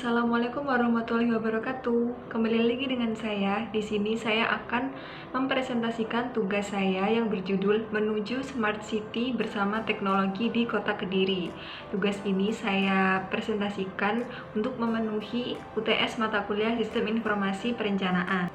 Assalamualaikum warahmatullahi wabarakatuh. Kembali lagi dengan saya. Di sini saya akan mempresentasikan tugas saya yang berjudul Menuju Smart City bersama Teknologi di Kota Kediri. Tugas ini saya presentasikan untuk memenuhi UTS mata kuliah Sistem Informasi Perencanaan.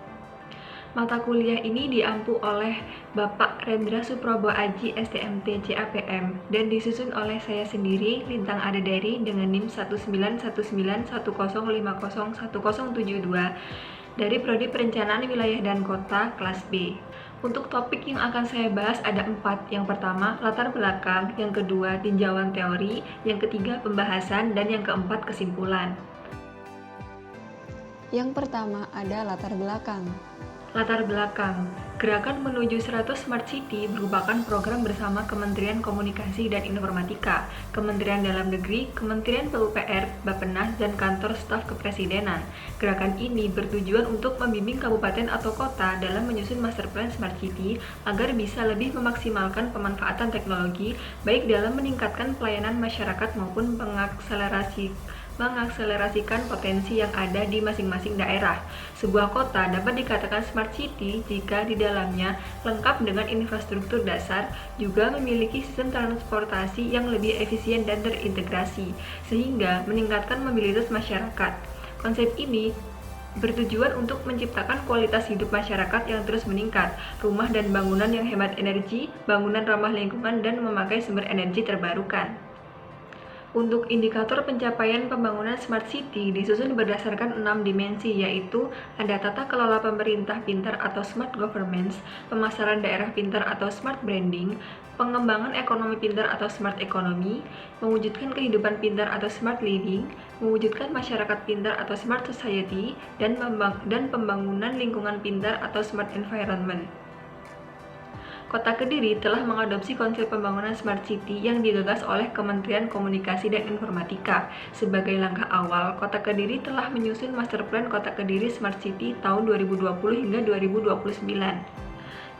Mata kuliah ini diampu oleh Bapak Rendra Suprobo Aji STMT CAPM dan disusun oleh saya sendiri, Lintang Adedari, dengan NIM 19191050172 dari Prodi Perencanaan Wilayah dan Kota kelas B. Untuk topik yang akan saya bahas ada 4. Yang pertama, latar belakang. Yang kedua, tinjauan teori. Yang ketiga, pembahasan. Dan yang keempat, kesimpulan. Yang pertama ada latar belakang. Latar belakang, Gerakan Menuju 100 Smart City merupakan program bersama Kementerian Komunikasi dan Informatika, Kementerian Dalam Negeri, Kementerian PUPR, Bappenas, dan Kantor Staf Kepresidenan. Gerakan ini bertujuan untuk membimbing kabupaten atau kota dalam menyusun master plan Smart City agar bisa lebih memaksimalkan pemanfaatan teknologi, baik dalam meningkatkan pelayanan masyarakat maupun mengakselerasikan potensi yang ada di masing-masing daerah. Sebuah kota dapat dikatakan smart city jika di dalamnya lengkap dengan infrastruktur dasar, juga memiliki sistem transportasi yang lebih efisien dan terintegrasi, sehingga meningkatkan mobilitas masyarakat. Konsep ini bertujuan untuk menciptakan kualitas hidup masyarakat yang terus meningkat, rumah dan bangunan yang hemat energi, bangunan ramah lingkungan, dan memakai sumber energi terbarukan. Untuk indikator pencapaian pembangunan Smart City disusun berdasarkan 6 dimensi, yaitu ada tata kelola pemerintah pintar atau Smart Governance, pemasaran daerah pintar atau Smart Branding, pengembangan ekonomi pintar atau Smart Economy, mewujudkan kehidupan pintar atau Smart Living, mewujudkan masyarakat pintar atau Smart Society, dan pembangunan lingkungan pintar atau Smart Environment. Kota Kediri telah mengadopsi konsep pembangunan Smart City yang digagas oleh Kementerian Komunikasi dan Informatika. Sebagai langkah awal, Kota Kediri telah menyusun Master Plan Kota Kediri Smart City tahun 2020 hingga 2029.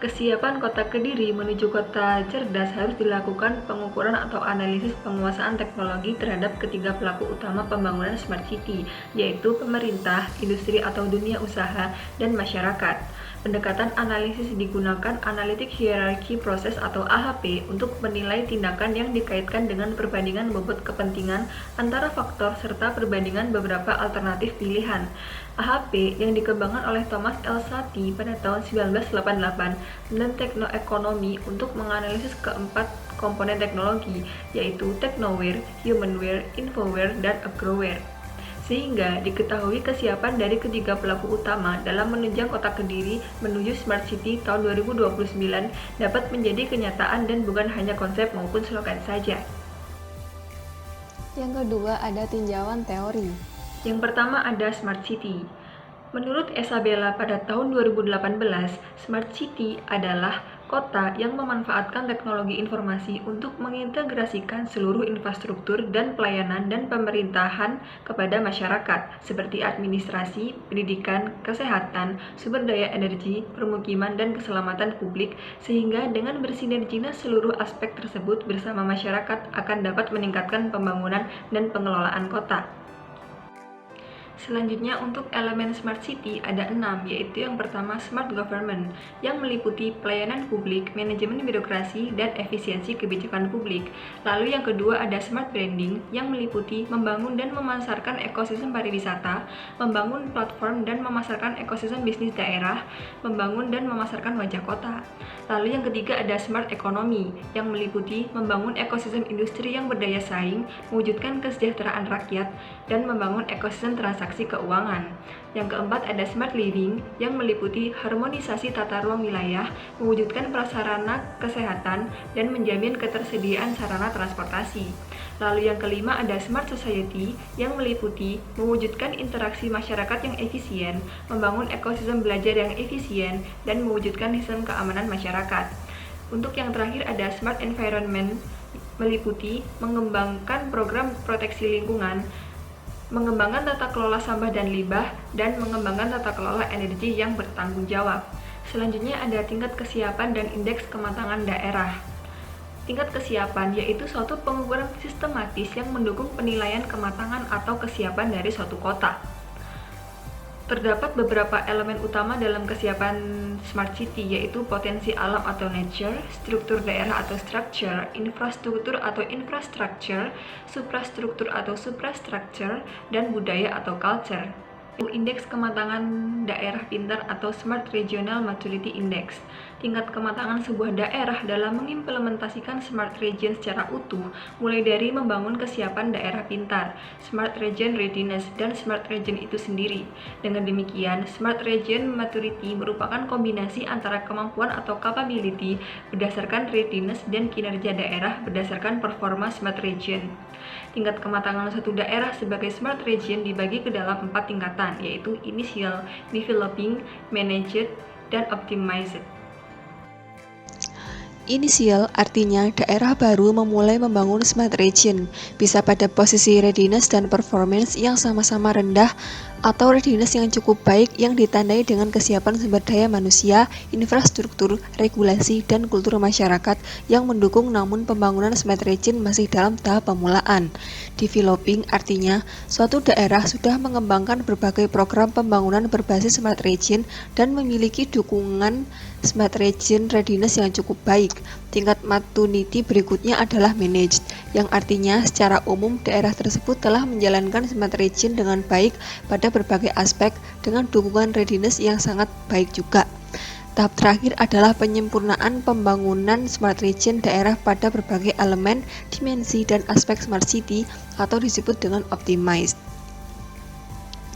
Kesiapan Kota Kediri menuju kota cerdas harus dilakukan pengukuran atau analisis penguasaan teknologi terhadap ketiga pelaku utama pembangunan Smart City, yaitu pemerintah, industri atau dunia usaha, dan masyarakat. Pendekatan analisis digunakan Analytic Hierarchy Process atau AHP untuk menilai tindakan yang dikaitkan dengan perbandingan bobot kepentingan antara faktor serta perbandingan beberapa alternatif pilihan. AHP yang dikembangkan oleh Thomas L. Satie pada tahun 1988 dan teknoekonomi untuk menganalisis keempat komponen teknologi, yaitu technoware, humanware, infoware, dan agroware. Sehingga diketahui kesiapan dari ketiga pelaku utama dalam menunjang Kota Kediri menuju Smart City tahun 2029 dapat menjadi kenyataan dan bukan hanya konsep maupun slogan saja. Yang kedua ada tinjauan teori. Yang pertama ada Smart City. Menurut Isabella pada tahun 2018, Smart City adalah kota yang memanfaatkan teknologi informasi untuk mengintegrasikan seluruh infrastruktur dan pelayanan dan pemerintahan kepada masyarakat, seperti administrasi, pendidikan, kesehatan, sumber daya energi, permukiman, dan keselamatan publik, sehingga dengan bersinerginya seluruh aspek tersebut bersama masyarakat akan dapat meningkatkan pembangunan dan pengelolaan kota. Selanjutnya untuk elemen Smart City ada 6, yaitu yang pertama Smart Government, yang meliputi pelayanan publik, manajemen birokrasi, dan efisiensi kebijakan publik. Lalu yang kedua ada Smart Branding, yang meliputi membangun dan memasarkan ekosistem pariwisata, membangun platform dan memasarkan ekosistem bisnis daerah, membangun dan memasarkan wajah kota. Lalu yang ketiga ada Smart Economy, yang meliputi membangun ekosistem industri yang berdaya saing, mewujudkan kesejahteraan rakyat, dan membangun ekosistem transaksi keuangan. Yang keempat ada Smart Living, yang meliputi harmonisasi tata ruang wilayah, mewujudkan prasarana kesehatan, dan menjamin ketersediaan sarana transportasi. Lalu yang kelima ada Smart Society, yang meliputi mewujudkan interaksi masyarakat yang efisien, membangun ekosistem belajar yang efisien, dan mewujudkan sistem keamanan masyarakat. Untuk yang terakhir ada Smart Environment, meliputi mengembangkan program proteksi lingkungan, mengembangkan tata kelola sampah dan limbah, dan mengembangkan tata kelola energi yang bertanggung jawab. Selanjutnya ada tingkat kesiapan dan indeks kematangan daerah. Tingkat kesiapan yaitu suatu pengukuran sistematis yang mendukung penilaian kematangan atau kesiapan dari suatu kota. Terdapat beberapa elemen utama dalam kesiapan Smart City, yaitu potensi alam atau nature, struktur daerah atau structure, infrastruktur atau infrastructure, suprastruktur atau suprastructure, dan budaya atau culture. Indeks kematangan daerah pintar atau Smart Regional Maturity Index. Tingkat kematangan sebuah daerah dalam mengimplementasikan Smart Region secara utuh, mulai dari membangun kesiapan daerah pintar, Smart Region Readiness, dan Smart Region itu sendiri. Dengan demikian, Smart Region Maturity merupakan kombinasi antara kemampuan atau capability berdasarkan readiness dan kinerja daerah berdasarkan performa Smart Region. Tingkat kematangan suatu daerah sebagai Smart Region dibagi ke dalam 4 tingkatan, yaitu Initial, Developing, Managed, dan Optimized. Inisial artinya daerah baru memulai membangun Smart Region, bisa pada posisi readiness dan performance yang sama-sama rendah atau readiness yang cukup baik yang ditandai dengan kesiapan sumber daya manusia, infrastruktur, regulasi, dan kultur masyarakat yang mendukung, namun pembangunan Smart Region masih dalam tahap pemulaan. Developing artinya suatu daerah sudah mengembangkan berbagai program pembangunan berbasis Smart Region dan memiliki dukungan Smart Region Readiness yang cukup baik. Tingkat maturity berikutnya adalah managed, yang artinya secara umum daerah tersebut telah menjalankan Smart Region dengan baik pada berbagai aspek dengan dukungan readiness yang sangat baik juga. Tahap terakhir adalah penyempurnaan pembangunan Smart Region daerah pada berbagai elemen, dimensi, dan aspek Smart City atau disebut dengan optimized.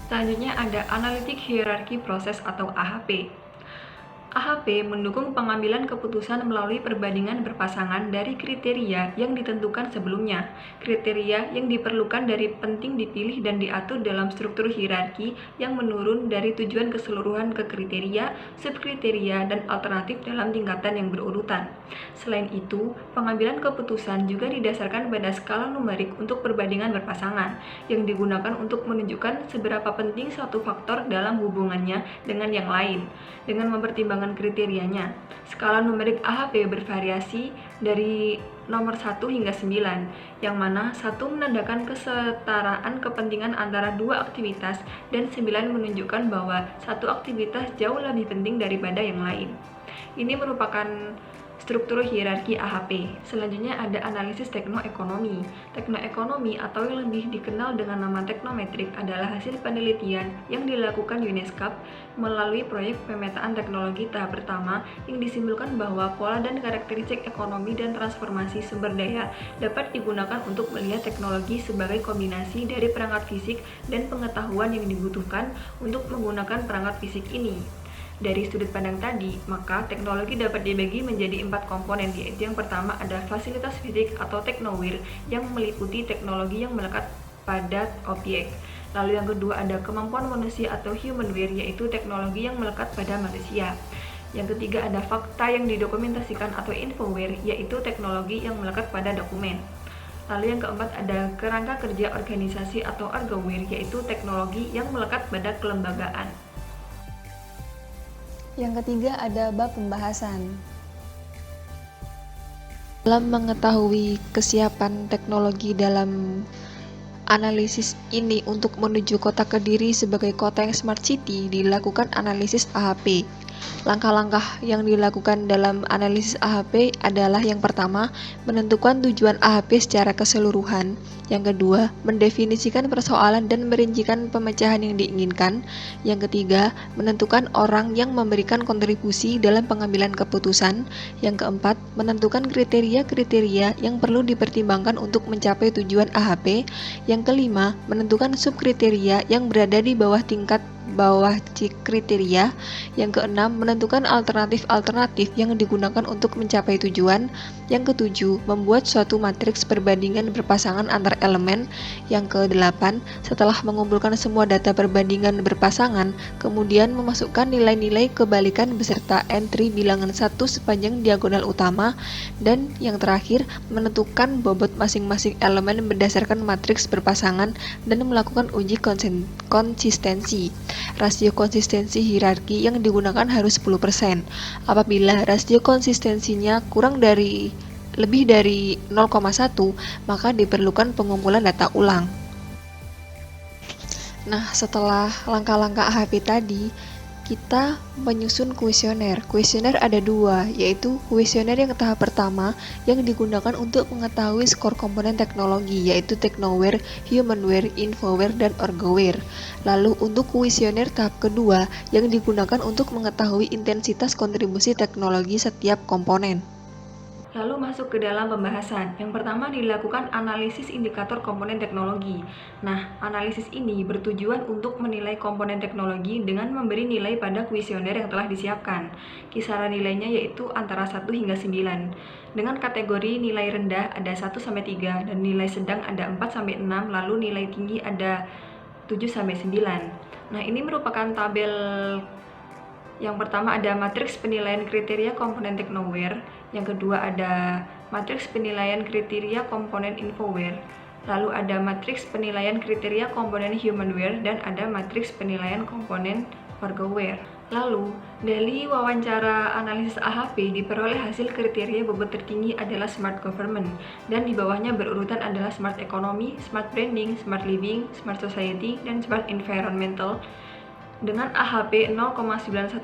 Selanjutnya ada Analytic Hierarchy Process atau AHP. AHP mendukung pengambilan keputusan melalui perbandingan berpasangan dari kriteria yang ditentukan sebelumnya. Kriteria yang diperlukan dari penting dipilih dan diatur dalam struktur hierarki yang menurun dari tujuan keseluruhan ke kriteria, subkriteria, dan alternatif dalam tingkatan yang berurutan. Selain itu, pengambilan keputusan juga didasarkan pada skala numerik untuk perbandingan berpasangan, yang digunakan untuk menunjukkan seberapa penting suatu faktor dalam hubungannya dengan yang lain, dengan mempertimbangkan kriterianya. Skala numerik AHP bervariasi dari nomor 1 hingga 9, yang mana 1 menandakan kesetaraan kepentingan antara dua aktivitas dan 9 menunjukkan bahwa satu aktivitas jauh lebih penting daripada yang lain. Ini merupakan struktur hierarki AHP. Selanjutnya ada analisis teknoekonomi. Teknoekonomi atau yang lebih dikenal dengan nama teknometrik adalah hasil penelitian yang dilakukan UNESCO melalui proyek pemetaan teknologi tahap pertama yang disimpulkan bahwa pola dan karakteristik ekonomi dan transformasi sumber daya dapat digunakan untuk melihat teknologi sebagai kombinasi dari perangkat fisik dan pengetahuan yang dibutuhkan untuk menggunakan perangkat fisik ini. Dari sudut pandang tadi, maka teknologi dapat dibagi menjadi 4 komponen, yaitu yang pertama ada fasilitas fisik atau teknowir yang meliputi teknologi yang melekat pada objek. Lalu yang kedua ada kemampuan manusia atau humanware, yaitu teknologi yang melekat pada manusia. Yang ketiga ada fakta yang didokumentasikan atau infoware, yaitu teknologi yang melekat pada dokumen. Lalu yang keempat ada kerangka kerja organisasi atau ergoware, yaitu teknologi yang melekat pada kelembagaan. Yang ketiga ada bab pembahasan. Dalam mengetahui kesiapan teknologi dalam analisis ini untuk menuju kota Kediri sebagai kota yang Smart City, dilakukan analisis AHP. Langkah-langkah yang dilakukan dalam analisis AHP adalah yang pertama, menentukan tujuan AHP secara keseluruhan. Yang kedua, mendefinisikan persoalan dan merincikan pemecahan yang diinginkan. Yang ketiga, menentukan orang yang memberikan kontribusi dalam pengambilan keputusan. Yang keempat, menentukan kriteria-kriteria yang perlu dipertimbangkan untuk mencapai tujuan AHP. Yang kelima, menentukan subkriteria yang berada di bawah kriteria. Yang keenam, menentukan alternatif-alternatif yang digunakan untuk mencapai tujuan. Yang ketujuh, membuat suatu matriks perbandingan berpasangan antar elemen. Yang kedelapan, setelah mengumpulkan semua data perbandingan berpasangan, kemudian memasukkan nilai-nilai kebalikan beserta entry bilangan 1 sepanjang diagonal utama. Dan yang terakhir, menentukan bobot masing-masing elemen berdasarkan matriks berpasangan dan melakukan uji konsistensi. Rasio konsistensi hierarki yang digunakan harus 10%. Apabila rasio konsistensinya kurang dari lebih dari 0,1, maka diperlukan pengumpulan data ulang. Nah, setelah langkah-langkah AHP tadi, kita menyusun kuesioner. Kuesioner ada dua, yaitu kuesioner yang tahap pertama yang digunakan untuk mengetahui skor komponen teknologi, yaitu Technoware, Humanware, Infoware, dan Orgoware. Lalu untuk kuesioner tahap kedua yang digunakan untuk mengetahui intensitas kontribusi teknologi setiap komponen. Lalu masuk ke dalam pembahasan. Yang pertama dilakukan analisis indikator komponen teknologi. Nah, analisis ini bertujuan untuk menilai komponen teknologi dengan memberi nilai pada kuesioner yang telah disiapkan. Kisaran nilainya yaitu antara 1 hingga 9. Dengan kategori nilai rendah ada 1-3 dan nilai sedang ada 4-6, lalu nilai tinggi ada 7-9. Nah, ini merupakan tabel. Yang pertama ada matriks penilaian kriteria komponen Technoware, yang kedua ada matriks penilaian kriteria komponen Infoware, lalu ada matriks penilaian kriteria komponen Humanware, dan ada matriks penilaian komponen Orgoware. Lalu, dari wawancara analisis AHP diperoleh hasil kriteria bobot tertinggi adalah Smart Government, dan di bawahnya berurutan adalah Smart Economy, Smart Branding, Smart Living, Smart Society, dan Smart Environmental. Dengan AHP 0,910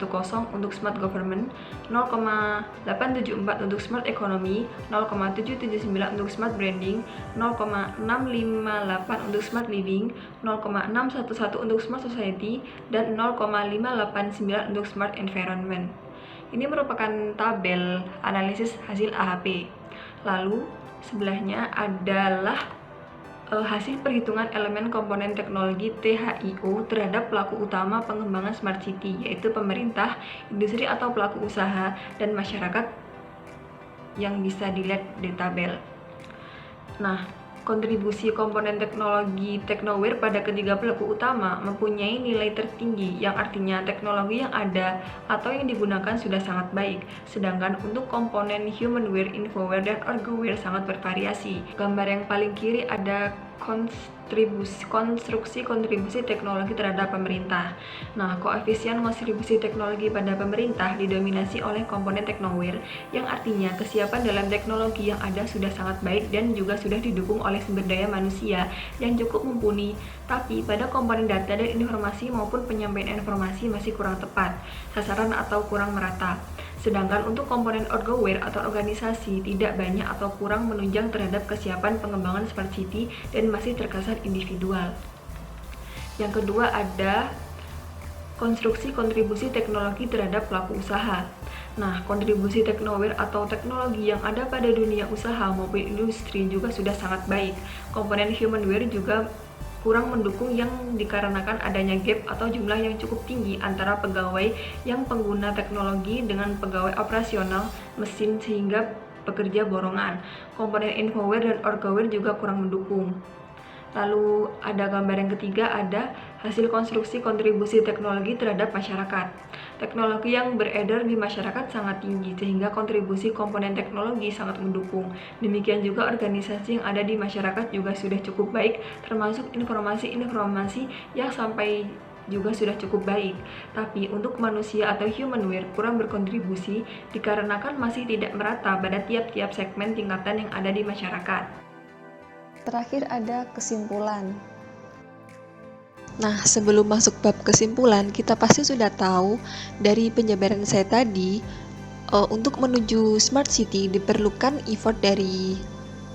untuk Smart Government, 0,874 untuk Smart Economy, 0,779 untuk Smart Branding, 0,658 untuk Smart Living, 0,611 untuk Smart Society, dan 0,589 untuk Smart Environment. Ini merupakan tabel analisis hasil AHP. Lalu, sebelahnya adalah hasil perhitungan elemen komponen teknologi THIO terhadap pelaku utama pengembangan Smart City, yaitu pemerintah, industri atau pelaku usaha, dan masyarakat yang bisa dilihat di tabel. Nah, kontribusi komponen teknologi Technoware pada ketiga pelaku utama mempunyai nilai tertinggi, yang artinya teknologi yang ada atau yang digunakan sudah sangat baik. Sedangkan untuk komponen Humanware, Infoware, dan Orgoware sangat bervariasi. Gambar yang paling kiri ada konstruksi kontribusi teknologi terhadap pemerintah. Nah, koefisien kontribusi teknologi pada pemerintah didominasi oleh komponen Technoware, yang artinya kesiapan dalam teknologi yang ada sudah sangat baik dan juga sudah didukung oleh sumber daya manusia yang cukup mumpuni. Tapi pada komponen data dan informasi maupun penyampaian informasi masih kurang tepat sasaran atau kurang merata. Sedangkan untuk komponen Orgoware atau organisasi tidak banyak atau kurang menunjang terhadap kesiapan pengembangan Smart City dan masih terkesan individual. Yang kedua ada konstruksi kontribusi teknologi terhadap pelaku usaha. Nah, kontribusi Technoware atau teknologi yang ada pada dunia usaha maupun industri juga sudah sangat baik. Komponen Humanware juga kurang mendukung yang dikarenakan adanya gap atau jumlah yang cukup tinggi antara pegawai yang pengguna teknologi dengan pegawai operasional mesin sehingga pekerja borongan. Komponen Infoware dan Orgoware juga kurang mendukung. Lalu ada gambar yang ketiga, ada hasil konstruksi kontribusi teknologi terhadap masyarakat. Teknologi yang beredar di masyarakat sangat tinggi sehingga kontribusi komponen teknologi sangat mendukung. Demikian juga organisasi yang ada di masyarakat juga sudah cukup baik, termasuk informasi-informasi yang sampai juga sudah cukup baik. Tapi untuk manusia atau Humanware kurang berkontribusi dikarenakan masih tidak merata pada tiap-tiap segmen tingkatan yang ada di masyarakat. Terakhir ada kesimpulan. Nah, sebelum masuk bab kesimpulan, kita pasti sudah tahu dari penjabaran saya tadi, untuk menuju Smart City diperlukan effort dari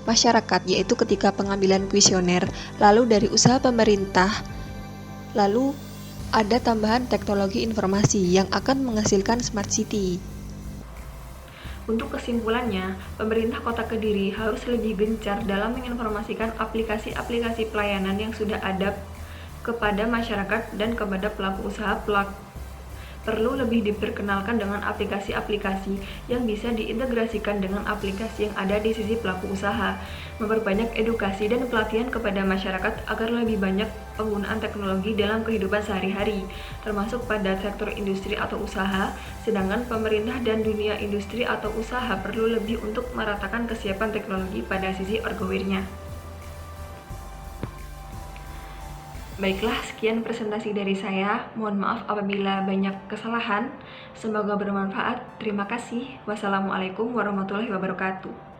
masyarakat, yaitu ketika pengambilan kuesioner, lalu dari usaha pemerintah, lalu ada tambahan teknologi informasi yang akan menghasilkan Smart City. Untuk kesimpulannya, pemerintah Kota Kediri harus lebih gencar dalam menginformasikan aplikasi-aplikasi pelayanan yang sudah ada kepada masyarakat dan kepada pelaku usaha. Perlu lebih diperkenalkan dengan aplikasi-aplikasi yang bisa diintegrasikan dengan aplikasi yang ada di sisi pelaku usaha, memperbanyak edukasi dan pelatihan kepada masyarakat agar lebih banyak penggunaan teknologi dalam kehidupan sehari-hari, termasuk pada sektor industri atau usaha, sedangkan pemerintah dan dunia industri atau usaha perlu lebih untuk meratakan kesiapan teknologi pada sisi Orgoware-nya. Baiklah, sekian presentasi dari saya. Mohon maaf apabila banyak kesalahan. Semoga bermanfaat. Terima kasih. Wassalamualaikum warahmatullahi wabarakatuh.